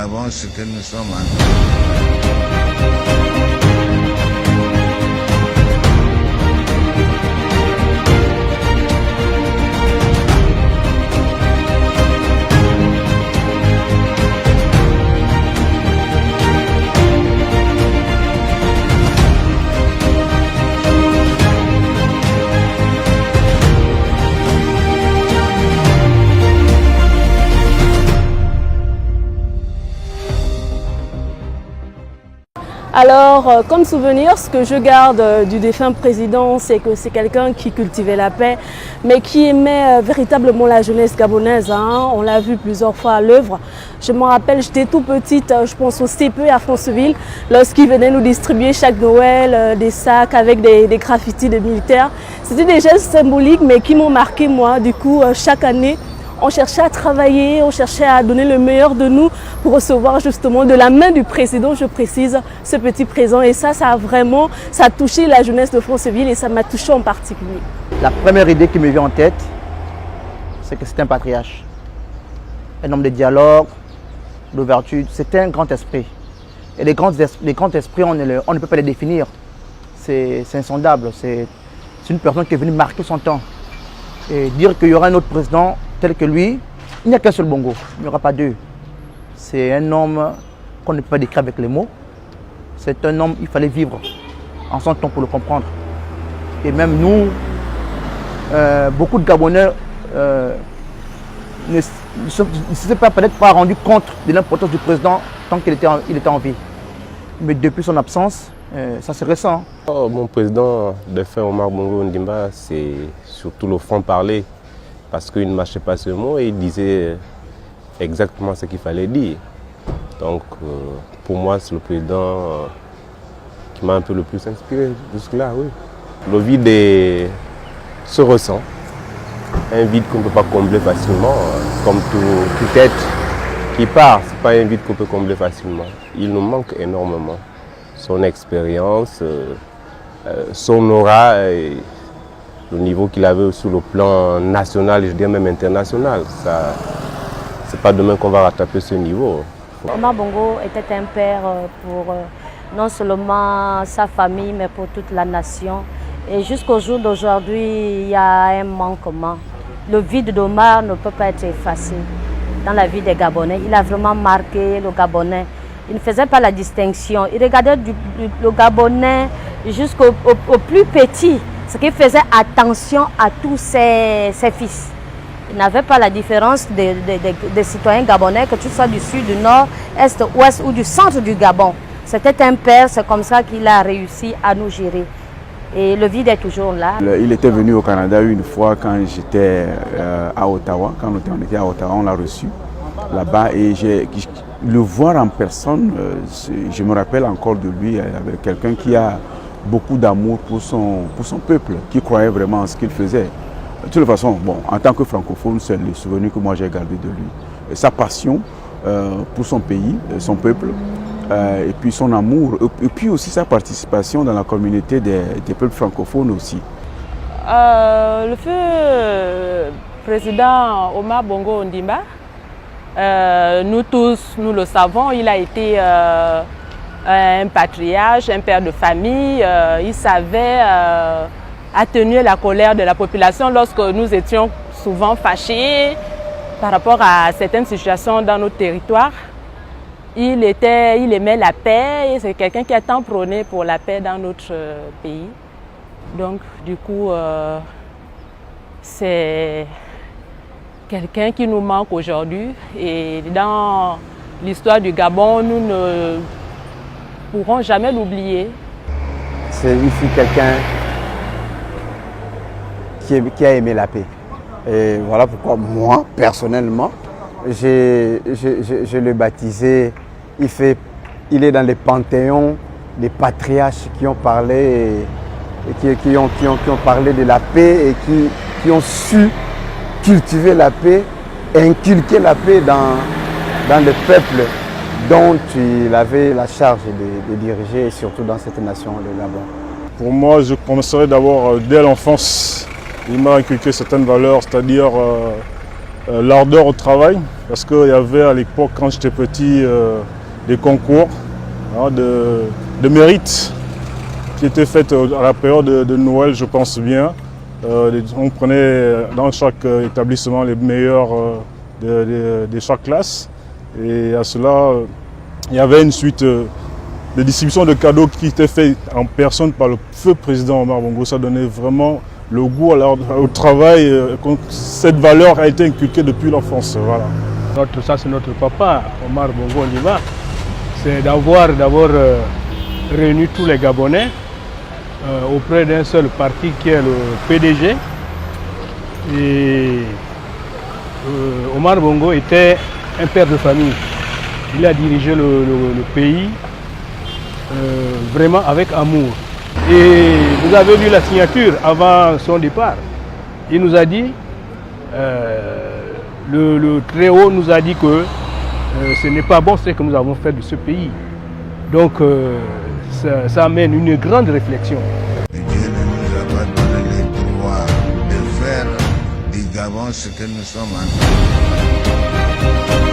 Gabon, ce que nous sommes. Alors, comme souvenir, ce que je garde du défunt président, c'est que c'est quelqu'un qui cultivait la paix, mais qui aimait véritablement la jeunesse gabonaise. On l'a vu plusieurs fois à l'œuvre. Je me rappelle, j'étais tout petite, je pense au CPE à Franceville, lorsqu'il venait nous distribuer chaque Noël des sacs avec des graffitis de militaires. C'était des gestes symboliques, mais qui m'ont marqué moi. Du coup, chaque année, on cherchait à travailler, on cherchait à donner le meilleur de nous pour recevoir justement de la main du président, je précise, ce petit présent. Et ça a touché la jeunesse de Franceville et ça m'a touché en particulier. La première idée qui me vient en tête, c'est que c'est un patriarche. Un homme de dialogue, d'ouverture, c'était un grand esprit. Et les grands esprits, on ne peut pas les définir. C'est insondable, c'est une personne qui est venue marquer son temps. Et dire qu'il y aura un autre président tel que lui, il n'y a qu'un seul Bongo, il n'y aura pas deux. C'est un homme qu'on ne peut pas décrire avec les mots. C'est un homme, il fallait vivre en son temps pour le comprendre. Et même nous, beaucoup de Gabonais ne se pas peut-être pas rendu compte de l'importance du président tant qu'il était en vie. Mais depuis son absence, ça c'est récent. Mon président, défunt Omar Bongo Ondimba, c'est surtout le franc-parler. Parce qu'il ne mâchait pas ce mot et il disait exactement ce qu'il fallait dire. Donc, pour moi, c'est le président qui m'a un peu le plus inspiré jusque-là, oui. Le vide se ressent. Un vide qu'on ne peut pas combler facilement, comme tout être qui part. Ce n'est pas un vide qu'on peut combler facilement. Il nous manque énormément. Son expérience, son aura, et le niveau qu'il avait sur le plan national et je dirais même international. C'est pas demain qu'on va rattraper ce niveau. Omar Bongo était un père pour non seulement sa famille, mais pour toute la nation. Et jusqu'au jour d'aujourd'hui, il y a un manquement. Le vide d'Omar ne peut pas être effacé dans la vie des Gabonais. Il a vraiment marqué le Gabonais. Il ne faisait pas la distinction. Il regardait le Gabonais jusqu'au plus petit. Ce qui faisait attention à tous ses fils. Il n'avait pas la différence des citoyens gabonais, que tu sois du sud, du nord, est, ouest ou du centre du Gabon. C'était un père, c'est comme ça qu'il a réussi à nous gérer. Et le vide est toujours là. Il était venu au Canada une fois quand j'étais à Ottawa. Quand on était à Ottawa, on l'a reçu là-bas. Et le voir en personne, je me rappelle encore de lui, avec quelqu'un qui a beaucoup d'amour pour son peuple, qui croyait vraiment en ce qu'il faisait. De toute façon, bon, en tant que francophone, c'est le souvenir que moi j'ai gardé de lui. Et sa passion pour son pays, son peuple, et puis son amour, et puis aussi sa participation dans la communauté des peuples francophones aussi. Le feu président Omar Bongo Ondimba, nous tous, nous le savons, il a été un patriarche, un père de famille. Il savait atténuer la colère de la population lorsque nous étions souvent fâchés par rapport à certaines situations dans notre territoire. Il aimait la paix et c'est quelqu'un qui a tant prôné pour la paix dans notre pays. Donc du coup, c'est quelqu'un qui nous manque aujourd'hui et dans l'histoire du Gabon, nous ne pourront jamais l'oublier. C'est ici quelqu'un qui a aimé la paix. Et voilà pourquoi moi, personnellement, je l'ai baptisé. Il est dans les panthéons des patriarches qui ont parlé, et qui ont parlé de la paix et qui ont su cultiver la paix, inculquer la paix dans le peuple dont il avait la charge de diriger, et surtout dans cette nation, le Gabon. Pour moi, je commencerai d'abord dès l'enfance. Il m'a inculqué certaines valeurs, c'est-à-dire l'ardeur au travail, parce qu'il y avait à l'époque, quand j'étais petit, des concours hein, de mérite qui étaient faits à la période de Noël, je pense bien. On prenait dans chaque établissement les meilleurs de chaque classe. Et à cela, il y avait une suite de distribution de cadeaux qui était faite en personne par le feu président Omar Bongo. Ça donnait vraiment le goût au travail. Cette valeur a été inculquée depuis l'enfance. Voilà. Ça, c'est notre papa, Omar Bongo Ondimba. C'est d'avoir d'abord réuni tous les Gabonais auprès d'un seul parti qui est le PDG. Et Omar Bongo était un père de famille. Il a dirigé le pays vraiment avec amour. Et vous avez lu la signature avant son départ. Il nous a dit, le Très-Haut nous a dit que ce n'est pas bon ce que nous avons fait de ce pays. Donc ça amène une grande réflexion. Dieu ne nous a pas donné le pouvoir de faire du Gabon ce que nous sommes en train de faire.